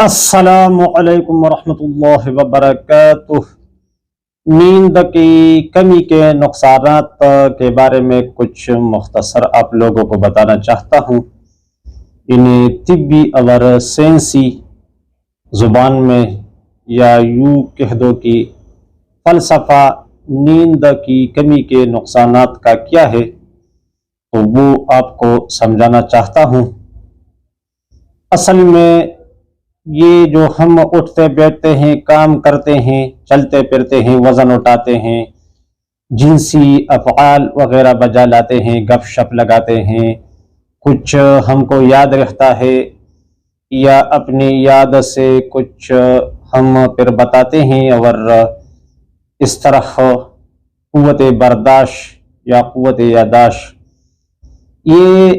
السلام علیکم ورحمۃ اللہ وبرکاتہ۔ نیند کی کمی کے نقصانات کے بارے میں کچھ مختصر آپ لوگوں کو بتانا چاہتا ہوں۔ انہیں طبی اور سائنسی زبان میں یا یوں کہہ دو کہ فلسفہ نیند کی کمی کے نقصانات کا کیا ہے، تو وہ آپ کو سمجھانا چاہتا ہوں۔ اصل میں یہ جو ہم اٹھتے بیٹھتے ہیں، کام کرتے ہیں، چلتے پھرتے ہیں، وزن اٹھاتے ہیں، جنسی افعال وغیرہ بجا لاتے ہیں، گپ شپ لگاتے ہیں، کچھ ہم کو یاد رہتا ہے یا اپنی یاد سے کچھ ہم پھر بتاتے ہیں، اور اس طرح قوت برداشت یا قوت یاداشت، یہ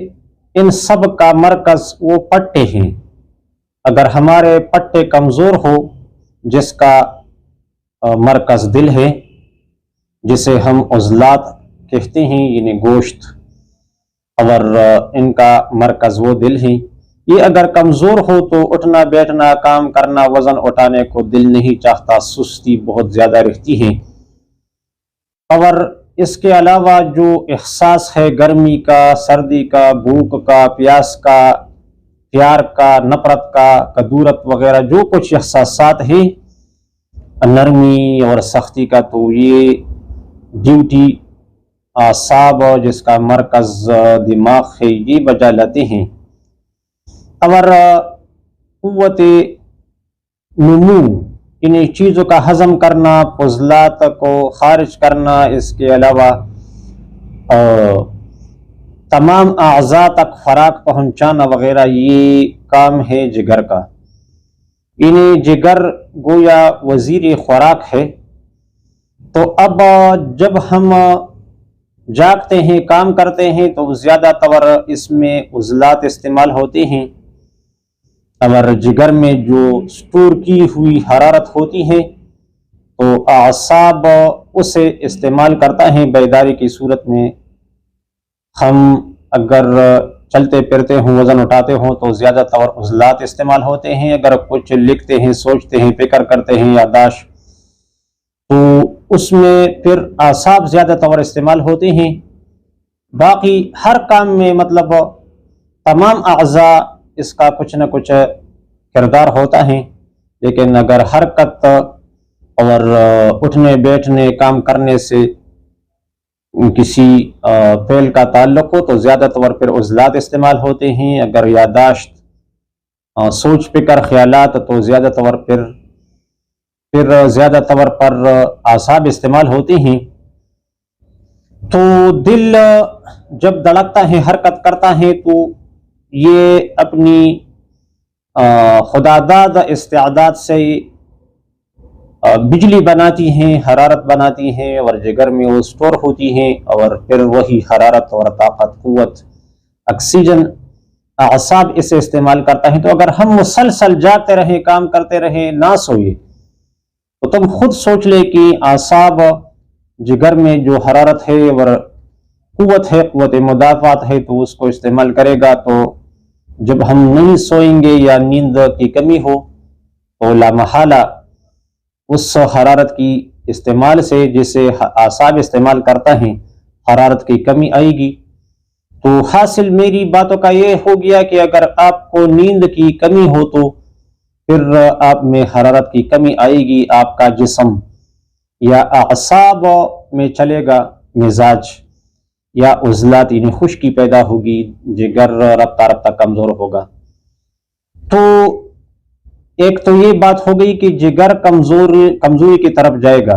ان سب کا مرکز وہ پٹے ہیں۔ اگر ہمارے پٹے کمزور ہو، جس کا مرکز دل ہے، جسے ہم عضلات کہتے ہیں، یعنی گوشت، اور ان کا مرکز وہ دل ہے، یہ اگر کمزور ہو تو اٹھنا بیٹھنا، کام کرنا، وزن اٹھانے کو دل نہیں چاہتا، سستی بہت زیادہ رہتی ہے۔ اور اس کے علاوہ جو احساس ہے گرمی کا، سردی کا، بھوک کا، پیاس کا، پیار کا، نفرت کا، کدورت وغیرہ جو کچھ احساسات ہیں، نرمی اور سختی کا، تو یہ ڈیوٹی اعصاب جس کا مرکز دماغ ہے، یہ بجا لاتے ہیں۔ اور قوت نمو، انہیں چیزوں کا ہضم کرنا، فضلات کو خارج کرنا، اس کے علاوہ تمام اعضاء تک خوراک پہنچانا وغیرہ، یہ کام ہے جگر کا۔ انہیں جگر گویا وزیر خوراک ہے۔ تو اب جب ہم جاگتے ہیں، کام کرتے ہیں، تو زیادہ تر اس میں عضلات استعمال ہوتے ہیں، اور جگر میں جو سٹور کی ہوئی حرارت ہوتی ہے تو اعصاب اسے استعمال کرتا ہے بیداری کی صورت میں۔ ہم اگر چلتے پھرتے ہوں، وزن اٹھاتے ہوں، تو زیادہ تر عضلات استعمال ہوتے ہیں۔ اگر کچھ لکھتے ہیں، سوچتے ہیں، فکر کرتے ہیں، یاداشت، تو اس میں پھر اعصاب زیادہ تر استعمال ہوتے ہیں۔ باقی ہر کام میں مطلب تمام اعضاء اس کا کچھ نہ کچھ کردار ہوتا ہے، لیکن اگر حرکت اور اٹھنے بیٹھنے، کام کرنے سے کسی فعل کا تعلق ہو تو زیادہ تر پھر عضلات استعمال ہوتے ہیں۔ اگر یاداشت، سوچ فکر، خیالات، تو زیادہ تر پھر زیادہ تر پر اعصاب استعمال ہوتے ہیں۔ تو دل جب دھڑکتا ہے، حرکت کرتا ہے، تو یہ اپنی خداداد استعداد سے بجلی بناتی ہیں، حرارت بناتی ہیں، اور جگر میں وہ سٹور ہوتی ہیں، اور پھر وہی حرارت اور طاقت، قوت، آکسیجن اعصاب اسے استعمال کرتا ہے۔ تو اگر ہم مسلسل جاگتے رہیں، کام کرتے رہیں، نہ سوئے، تو تم خود سوچ لے کہ اعصاب جگر میں جو حرارت ہے اور قوت ہے، قوت مدافعت ہے، تو اس کو استعمال کرے گا۔ تو جب ہم نہیں سوئیں گے یا نیند کی کمی ہو، تو لامحالہ اس حرارت کی استعمال سے، جسے اعصاب استعمال کرتا ہے، حرارت کی کمی آئے گی۔ تو حاصل میری باتوں کا یہ ہو گیا کہ اگر آپ کو نیند کی کمی ہو تو پھر آپ میں حرارت کی کمی آئے گی، آپ کا جسم یا اعصاب میں چلے گا مزاج، یا عضلات یعنی خشکی پیدا ہوگی، جگر رفتہ رفتہ کمزور ہوگا۔ تو ایک تو یہ بات ہو گئی کہ جگر کمزوری کی طرف جائے گا،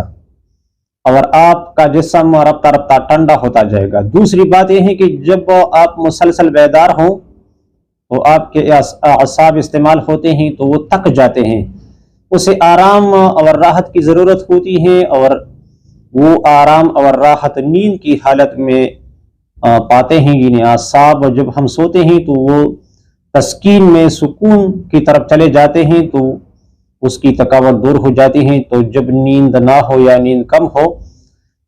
اور آپ کا جسم رفتہ رفتہ ٹھنڈا ہوتا جائے گا۔ دوسری بات یہ ہے کہ جب آپ مسلسل بیدار ہوں تو آپ کے اعصاب استعمال ہوتے ہیں، تو وہ تھک جاتے ہیں، اسے آرام اور راحت کی ضرورت ہوتی ہے، اور وہ آرام اور راحت نیند کی حالت میں پاتے ہیں۔ یعنی اعصاب جب ہم سوتے ہیں تو وہ تسکین میں، سکون کی طرف چلے جاتے ہیں، تو اس کی تھکاوٹ دور ہو جاتی ہے۔ تو جب نیند نہ ہو یا نیند کم ہو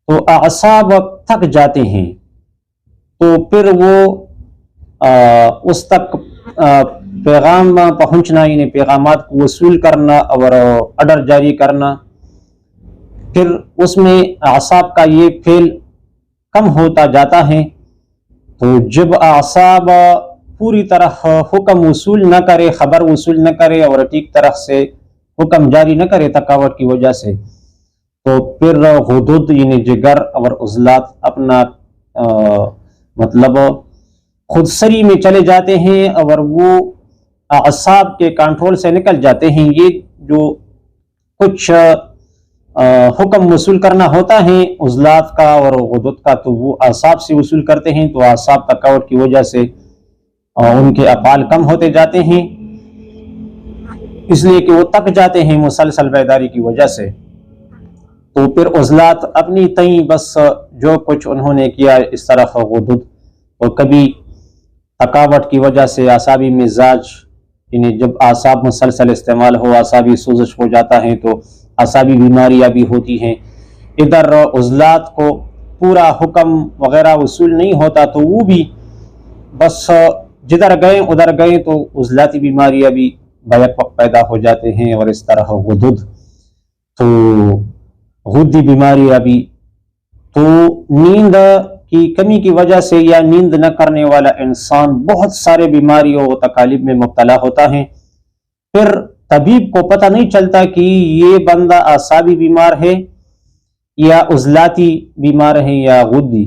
تو اعصاب تھک جاتے ہیں، تو پھر وہ اس تک پیغام پہنچنا، یعنی پیغامات کو وصول کرنا اور آرڈر جاری کرنا، پھر اس میں اعصاب کا یہ فعل کم ہوتا جاتا ہے۔ تو جب اعصاب پوری طرح حکم وصول نہ کرے، خبر وصول نہ کرے اور ٹھیک طرح سے حکم جاری نہ کرے تھکاوٹ کی وجہ سے، تو پھر غدود یعنی جگر اور عضلات اپنا مطلب خود سری میں چلے جاتے ہیں اور وہ اعصاب کے کنٹرول سے نکل جاتے ہیں۔ یہ جو کچھ حکم وصول کرنا ہوتا ہے عضلات کا اور غدود کا، تو وہ اعصاب سے وصول کرتے ہیں، تو اعصاب تھکاوٹ کی وجہ سے ان کے افعال کم ہوتے جاتے ہیں، اس لیے کہ وہ تک جاتے ہیں مسلسل بیداری کی وجہ سے۔ تو پھر عضلات اپنی تئیں بس جو کچھ انہوں نے کیا اس طرح غدود، اور کبھی تھکاوٹ کی وجہ سے اعصابی مزاج، یعنی جب اعصاب مسلسل استعمال ہو اعصابی سوزش ہو جاتا ہے تو اعصابی بیماریاں بھی ہوتی ہیں۔ ادھر عضلات کو پورا حکم وغیرہ وصول نہیں ہوتا تو وہ بھی بس جدھر گئے ادھر گئے، تو عضلاتی بیماریاں بھی بیک وقت پیدا ہو جاتے ہیں، اور اس طرح غدود تو غدی بیماریاں بھی۔ تو نیند کی کمی کی وجہ سے یا نیند نہ کرنے والا انسان بہت سارے بیماریوں و تکالیف میں مبتلا ہوتا ہے۔ پھر طبیب کو پتہ نہیں چلتا کہ یہ بندہ اعصابی بیمار ہے یا عضلاتی بیمار ہے یا غدی،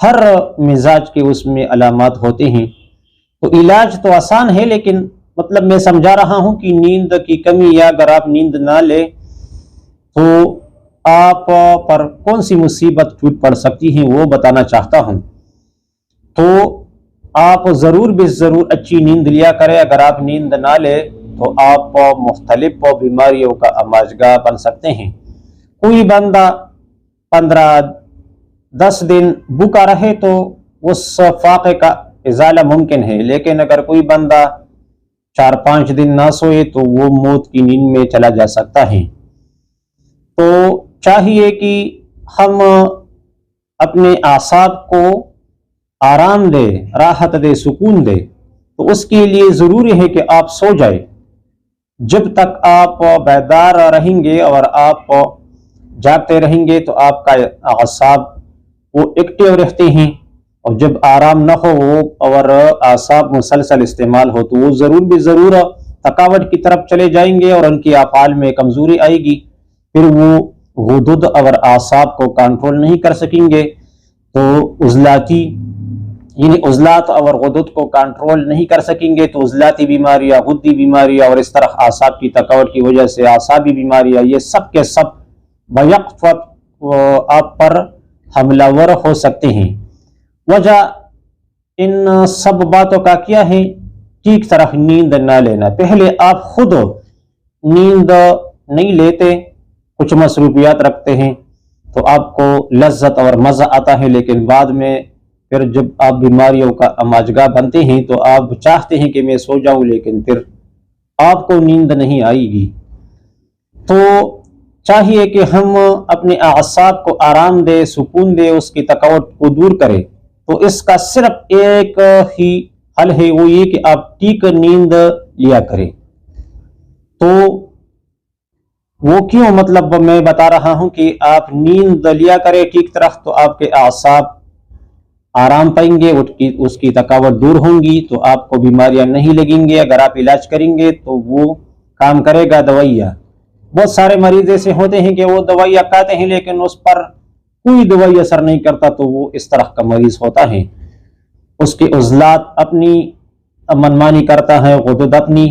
ہر مزاج کے اس میں علامات ہوتے ہیں۔ تو علاج تو آسان ہے، لیکن مطلب میں سمجھا رہا ہوں کہ نیند کی کمی یا اگر آپ نیند نہ لے تو آپ پر کون سی مصیبت ٹوٹ پڑ سکتی ہے وہ بتانا چاہتا ہوں۔ تو آپ ضرور بے ضرور اچھی نیند لیا کریں۔ اگر آپ نیند نہ لے تو آپ مختلف بیماریوں کا آماجگاہ بن سکتے ہیں۔ کوئی بندہ 15-10 دن بھوکا رہے تو اس فاقے کا ازالہ ممکن ہے، لیکن اگر کوئی بندہ 4-5 دن نہ سوئے تو وہ موت کی نیند میں چلا جا سکتا ہے۔ تو چاہیے کہ ہم اپنے اعصاب کو آرام دے، راحت دے، سکون دے، تو اس کے لیے ضروری ہے کہ آپ سو جائیں۔ جب تک آپ بیدار رہیں گے اور آپ جاگتے رہیں گے تو آپ کا اعصاب وہ ایکٹیو رہتے ہیں، اور جب آرام نہ ہو اور اعصاب مسلسل استعمال ہو تو وہ ضرور بھی ضرور تھکاوٹ کی طرف چلے جائیں گے اور ان کی افعال میں کمزوری آئے گی۔ پھر وہ غدود اور اعصاب کو کنٹرول نہیں کر سکیں گے، تو عضلاتی یعنی عضلات اور غدود کو کنٹرول نہیں کر سکیں گے، تو عضلاتی بیماریاں، غدی بیماریاں اور اس طرح اعصاب کی تھکاوٹ کی وجہ سے اعصابی بیماریاں، یہ سب کے سب بیک وقت آپ پر حملہ ور ہو سکتے ہیں۔ وجہ ان سب باتوں کا کیا ہے؟ ٹھیک طرح نیند نہ لینا۔ پہلے آپ خود نیند نہیں لیتے، کچھ مصروفیات رکھتے ہیں تو آپ کو لذت اور مزہ آتا ہے، لیکن بعد میں پھر جب آپ بیماریوں کا آماجگاہ بنتے ہیں تو آپ چاہتے ہیں کہ میں سو جاؤں، لیکن پھر آپ کو نیند نہیں آئے گی۔ تو چاہیے کہ ہم اپنے اعصاب کو آرام دے، سکون دے، اس کی تھکاوٹ کو دور کرے۔ تو اس کا صرف ایک ہی حل ہے، وہ یہ کہ آپ ٹھیک نیند لیا کریں۔ تو وہ کیوں؟ مطلب میں بتا رہا ہوں کہ آپ نیند لیا کریں ٹھیک طرح، تو آپ کے اعصاب آرام پائیں گے، اس کی تھکاوٹ دور ہوں گی، تو آپ کو بیماریاں نہیں لگیں گے۔ اگر آپ علاج کریں گے تو وہ کام کرے گا دوائیاں۔ بہت سارے مریض ایسے ہوتے ہیں کہ وہ دوائیاں کھاتے ہیں لیکن اس پر کوئی دوائی اثر نہیں کرتا، تو وہ اس طرح کا مریض ہوتا ہے۔ اس کے عضلات اپنی منمانی کرتا ہے، غدود اپنی،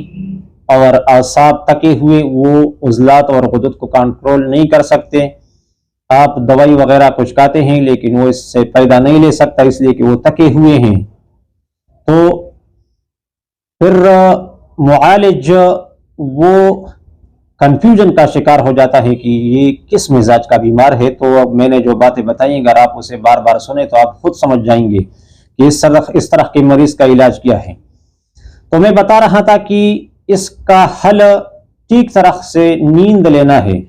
اور اعصاب تکے ہوئے وہ عضلات اور غدود کو کنٹرول نہیں کر سکتے۔ آپ دوائی وغیرہ کچھ کھاتے ہیں لیکن وہ اس سے فائدہ نہیں لے سکتا، اس لیے کہ وہ تکے ہوئے ہیں۔ تو پھر معالج وہ کنفیوژن کا شکار ہو جاتا ہے کہ یہ کس مزاج کا بیمار ہے۔ تو اب میں نے جو باتیں بتائیں اگر آپ اسے بار بار سنیں تو آپ خود سمجھ جائیں گے کہ اس طرح کے مریض کا علاج کیا ہے۔ تو میں بتا رہا تھا کہ اس کا حل ٹھیک طرح سے نیند لینا ہے۔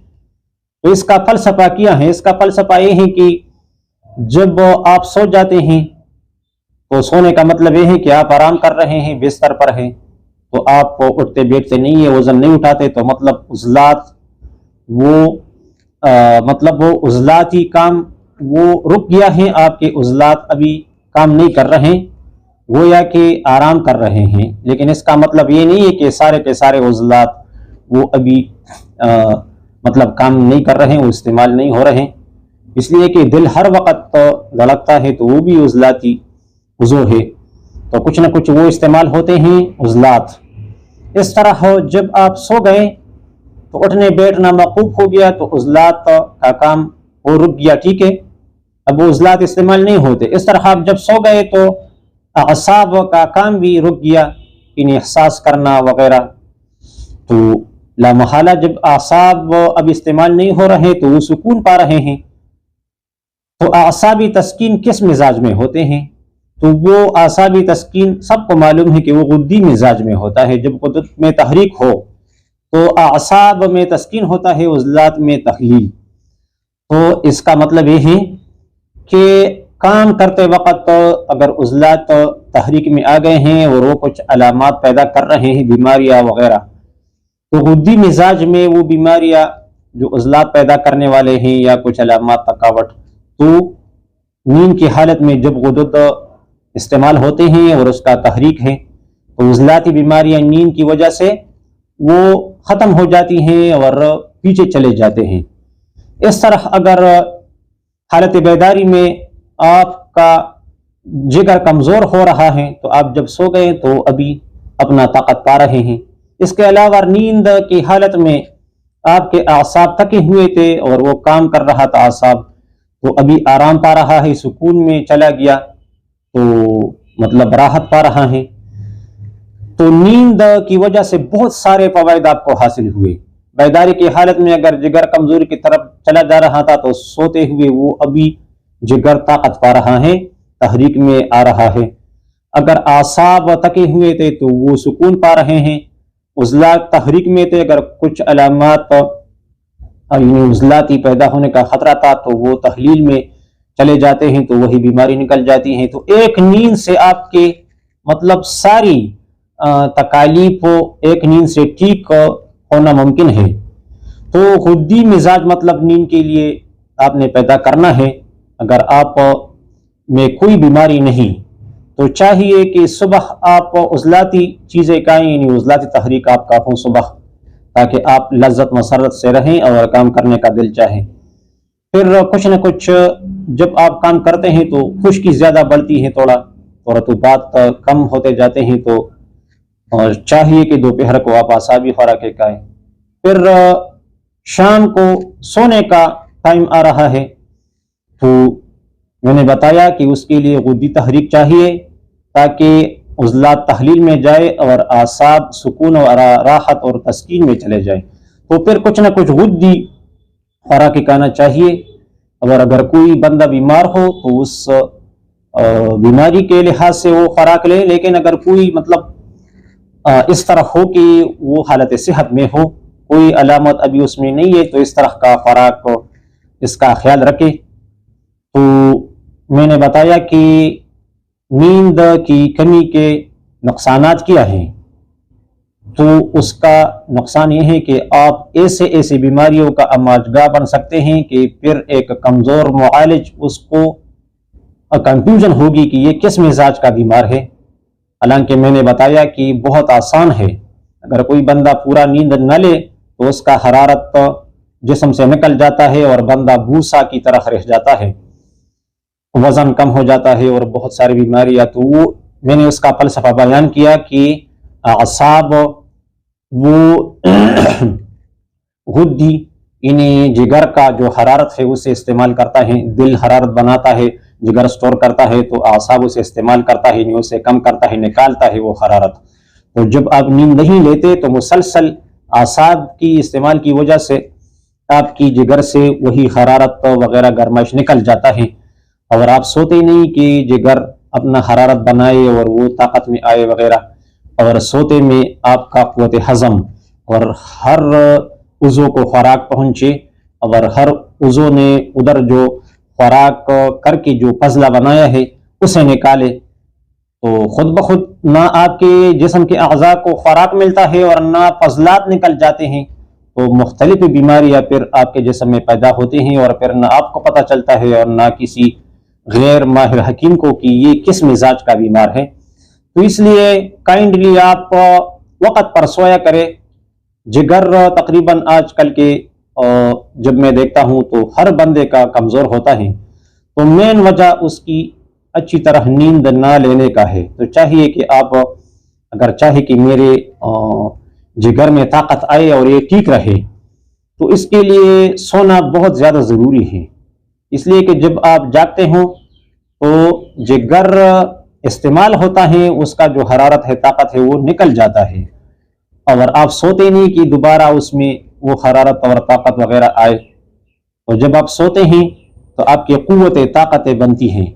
تو اس کا فلسفہ کیا ہے؟ اس کا فلسفہ یہ ہے کہ جب آپ سو جاتے ہیں تو سونے کا مطلب یہ ہے کہ آپ آرام کر رہے ہیں، بستر پر ہیں، تو آپ اٹھتے بیٹھتے نہیں ہے، وزن نہیں اٹھاتے، تو مطلب عضلات وہ عضلاتی کام وہ رک گیا ہے، آپ کے عضلات ابھی کام نہیں کر رہے ہیں، گویا کہ آرام کر رہے ہیں، لیکن اس کا مطلب یہ نہیں ہے کہ سارے کے سارے عضلات وہ ابھی مطلب کام نہیں کر رہے ہیں، وہ استعمال نہیں ہو رہے ہیں، اس لیے کہ دل ہر وقت دھڑکتا ہے تو وہ بھی عضلاتی عضو ہے، تو کچھ نہ کچھ وہ استعمال ہوتے ہیں عضلات۔ اس طرح جب آپ سو گئے تو اٹھنے بیٹھنا موقوف ہو گیا، تو عضلات کا کام وہ رک گیا، ٹھیک ہے، اب وہ عضلات استعمال نہیں ہوتے۔ اس طرح آپ جب سو گئے تو اعصاب کا کام بھی رک گیا، انہیں احساس کرنا وغیرہ، تو لا محالہ جب اعصاب اب استعمال نہیں ہو رہے تو وہ سکون پا رہے ہیں۔ تو اعصابی تسکین کس مزاج میں ہوتے ہیں؟ تو وہ اعصابی تسکین سب کو معلوم ہے کہ وہ غدی مزاج میں ہوتا ہے، جب قدرت میں تحریک ہو تو اعصاب میں تسکین ہوتا ہے، عضلات میں تخلیل۔ تو اس کا مطلب یہ ہے کہ کام کرتے وقت اگر عضلات تحریک میں آ گئے ہیں اور وہ کچھ علامات پیدا کر رہے ہیں، بیماریاں وغیرہ، تو غدی مزاج میں وہ بیماریاں جو عضلات پیدا کرنے والے ہیں یا کچھ علامات تھکاوٹ، تو نیند کی حالت میں جب غدد استعمال ہوتے ہیں اور اس کا تحریک ہے تو عضلاتی بیماریاں نیند کی وجہ سے وہ ختم ہو جاتی ہیں اور پیچھے چلے جاتے ہیں۔ اس طرح اگر حالت بیداری میں آپ کا جگر کمزور ہو رہا ہے تو آپ جب سو گئے تو ابھی اپنا طاقت پا رہے ہیں۔ اس کے علاوہ نیند کی حالت میں آپ کے اعصاب تھکے ہوئے تھے اور وہ کام کر رہا تھا اعصاب، تو ابھی آرام پا رہا ہے، سکون میں چلا گیا، تو مطلب راحت پا رہا ہے۔ تو نیند کی وجہ سے بہت سارے فوائد آپ کو حاصل ہوئے۔ بیداری کی حالت میں اگر جگر کمزوری کی طرف چلا جا رہا تھا تو سوتے ہوئے وہ ابھی جگر طاقت پا رہا ہے، تحریک میں آ رہا ہے۔ اگر اعصاب تھکے ہوئے تھے تو وہ سکون پا رہے ہیں، عضلات تحریک میں تھے، اگر کچھ علامات عضلاتی پیدا ہونے کا خطرہ تھا تو وہ تحلیل میں چلے جاتے ہیں، تو وہی بیماری نکل جاتی ہے۔ تو ایک نیند سے آپ کے مطلب ساری تکالیف ایک نیند سے ٹھیک ہونا ممکن ہے۔ تو غدی مزاج مطلب نیند کے لیے آپ نے پیدا کرنا ہے۔ اگر آپ میں کوئی بیماری نہیں تو چاہیے کہ صبح آپ عضلاتی چیزیں کھائیں، یعنی عضلاتی تحریک آپ کا ہو صبح، تاکہ آپ لذت مسرت سے رہیں اور کام کرنے کا دل چاہے۔ پھر کچھ نہ کچھ جب آپ کام کرتے ہیں تو خشکی زیادہ بڑھتی ہے، تھوڑا رطوبات کم ہوتے جاتے ہیں، تو چاہیے کہ دوپہر کو آپ اعصابی خوراکیں کھائیں۔ پھر شام کو سونے کا ٹائم آ رہا ہے، تو میں نے بتایا کہ اس کے لیے غدی تحریک چاہیے تاکہ عضلات تحلیل میں جائے اور اعصاب سکون اور راحت اور تسکین میں چلے جائیں۔ تو پھر کچھ نہ کچھ غدی خوراکیں کھانا چاہیے، اور اگر کوئی بندہ بیمار ہو تو اس بیماری کے لحاظ سے وہ خوراک لے، لیکن اگر کوئی مطلب اس طرح ہو کہ وہ حالت صحت میں ہو، کوئی علامت ابھی اس میں نہیں ہے، تو اس طرح کا خوراک اس کا خیال رکھے۔ تو میں نے بتایا کہ نیند کی کمی کے نقصانات کیا ہیں، تو اس کا نقصان یہ ہے کہ آپ ایسے بیماریوں کا اماجگاہ بن سکتے ہیں کہ پھر ایک کمزور معالج اس کو کنفیوژن ہوگی کہ یہ کس مزاج کا بیمار ہے، حالانکہ میں نے بتایا کہ بہت آسان ہے۔ اگر کوئی بندہ پورا نیند نہ لے تو اس کا حرارت جسم سے نکل جاتا ہے اور بندہ بھوسا کی طرح رہ جاتا ہے، وزن کم ہو جاتا ہے اور بہت ساری بیماریاں۔ تو وہ میں نے اس کا فلسفہ بیان کیا کہ اعصاب وہ غدی یعنی جگر کا جو حرارت ہے اسے استعمال کرتا ہے، دل حرارت بناتا ہے، جگر سٹور کرتا ہے، تو اعصاب اسے استعمال کرتا ہے، یعنی اسے کم کرتا ہے، نکالتا ہے وہ حرارت۔ تو جب آپ نیند نہیں لیتے تو مسلسل اعصاب کی استعمال کی وجہ سے آپ کی جگر سے وہی حرارت وغیرہ گرمائش نکل جاتا ہے، اور آپ سوتے نہیں کہ جگر اپنا حرارت بنائے اور وہ طاقت میں آئے وغیرہ، اور سوتے میں آپ کا قوت ہضم اور ہر عضو کو خوراک پہنچے، اور ہر عضو نے ادھر جو خوراک کر کے جو فضلہ بنایا ہے اسے نکالے، تو خود بخود نہ آپ کے جسم کے اعضاء کو خوراک ملتا ہے اور نہ فضلات نکل جاتے ہیں، تو مختلف بیماریاں پھر آپ کے جسم میں پیدا ہوتی ہیں، اور پھر نہ آپ کو پتہ چلتا ہے اور نہ کسی غیر ماہر حکیم کو کہ یہ کس مزاج کا بیمار ہے۔ تو اس لیے کائنڈلی آپ وقت پر سویا کرے۔ جگر تقریباً آج کل کے جب میں دیکھتا ہوں تو ہر بندے کا کمزور ہوتا ہے، تو مین وجہ اس کی اچھی طرح نیند نہ لینے کا ہے۔ تو چاہیے کہ آپ اگر چاہے کہ میرے جگر میں طاقت آئے اور یہ ٹھیک رہے، تو اس کے لیے سونا بہت زیادہ ضروری ہے۔ اس لیے کہ جب آپ جاگتے ہوں تو جگر استعمال ہوتا ہے، اس کا جو حرارت ہے، طاقت ہے، وہ نکل جاتا ہے، اور آپ سوتے نہیں کہ دوبارہ اس میں وہ حرارت اور طاقت وغیرہ آئے۔ تو جب آپ سوتے ہیں تو آپ کی قوتیں طاقتیں بنتی ہیں،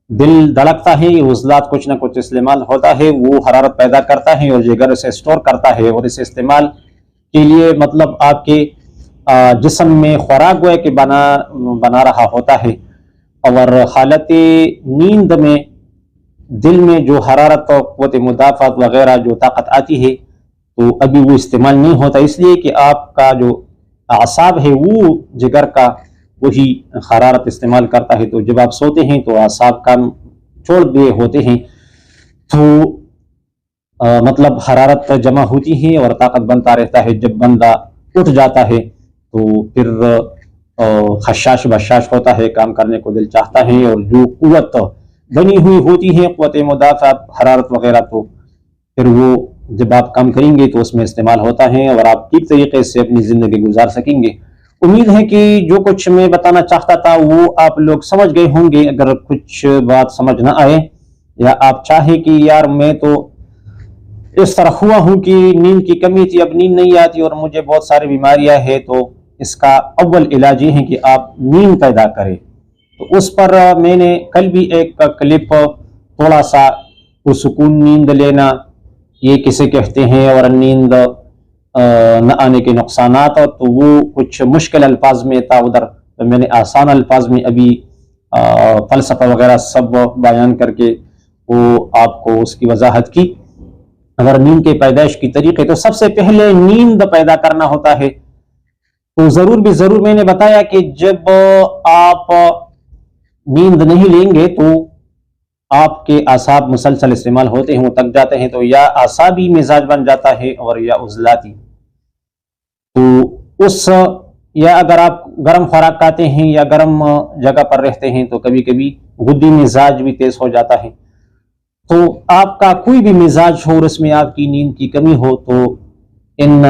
دل دھڑکتا ہے، عضلات کچھ نہ کچھ استعمال ہوتا ہے، وہ حرارت پیدا کرتا ہے اور جگر اسے اسٹور کرتا ہے، اور اسے استعمال کے لیے مطلب آپ کے جسم میں خوراک گویا کہ بنا رہا ہوتا ہے۔ اور حالت نیند میں دل میں جو حرارت اور قوت مدافعت وغیرہ جو طاقت آتی ہے تو ابھی وہ استعمال نہیں ہوتا، اس لیے کہ آپ کا جو اعصاب ہے وہ جگر کا وہی حرارت استعمال کرتا ہے۔ تو جب آپ سوتے ہیں تو اعصاب کام چھوڑ دیے ہوتے ہیں، تو مطلب حرارت جمع ہوتی ہے اور طاقت بنتا رہتا ہے۔ جب بندہ اٹھ جاتا ہے تو پھر خشاش بشاش ہوتا ہے، کام کرنے کو دل چاہتا ہے، اور جو قوت بنی ہوئی ہوتی ہے، قوت مدافعت، حرارت وغیرہ، تو پھر وہ جب آپ کام کریں گے تو اس میں استعمال ہوتا ہے اور آپ ٹھیک طریقے سے اپنی زندگی گزار سکیں گے۔ امید ہے کہ جو کچھ میں بتانا چاہتا تھا وہ آپ لوگ سمجھ گئے ہوں گے۔ اگر کچھ بات سمجھ نہ آئے یا آپ چاہیں کہ یار میں تو اس طرح ہوا ہوں کہ نیند کی کمی تھی، اب نیند نہیں آتی اور مجھے بہت ساری بیماریاں ہیں، تو اس کا اول علاج یہ ہے کہ آپ نیند پیدا کریں۔ تو اس پر میں نے کل بھی ایک کلپ تھوڑا سا پرسکون نیند لینا یہ کسے کہتے ہیں اور نیند نہ آنے کے نقصانات، تو وہ کچھ مشکل الفاظ میں تھا، ادھر میں نے آسان الفاظ میں ابھی فلسفہ وغیرہ سب بیان کر کے وہ آپ کو اس کی وضاحت کی۔ اگر نیند کے پیدائش کی طریقے، تو سب سے پہلے نیند پیدا کرنا ہوتا ہے، تو ضرور میں نے بتایا کہ جب آپ نیند نہیں لیں گے تو آپ کے اعصاب مسلسل استعمال ہوتے ہیں، وہ تک جاتے ہیں، تو یا اعصابی مزاج بن جاتا ہے اور یا عضلاتی۔ تو یا اگر آپ گرم خوراک کھاتے ہیں یا گرم جگہ پر رہتے ہیں تو کبھی کبھی غدی مزاج بھی تیز ہو جاتا ہے۔ تو آپ کا کوئی بھی مزاج ہو اور اس میں آپ کی نیند کی کمی ہو، تو ان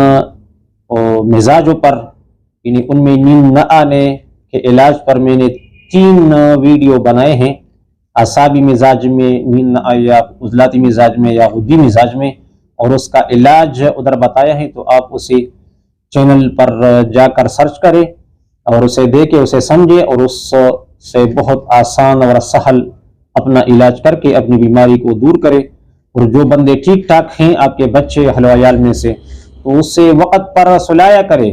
مزاجوں پر یعنی ان میں نیند نہ آنے کے علاج پر میں نے 3 ویڈیو بنائے ہیں۔ اعصابی مزاج میں نیند نہ آئے یا عضلاتی مزاج میں یا غدی مزاج میں، اور اس کا علاج ادھر بتایا ہے، تو آپ اسے چینل پر جا کر سرچ کریں اور اسے دیکھیں، اسے سمجھیں، اور اس سے بہت آسان اور سہل اپنا علاج کر کے اپنی بیماری کو دور کرے۔ اور جو بندے ٹھیک ٹھاک ہیں آپ کے بچے اہل و عیال میں سے، تو اس سے وقت پر سلایا کرے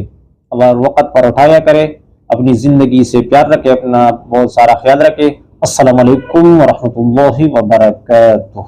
اور وقت پر اٹھایا کرے، اپنی زندگی سے پیار رکھے، اپنا بہت سارا خیال رکھے۔ السلام علیکم ورحمۃ اللہ وبرکاتہ۔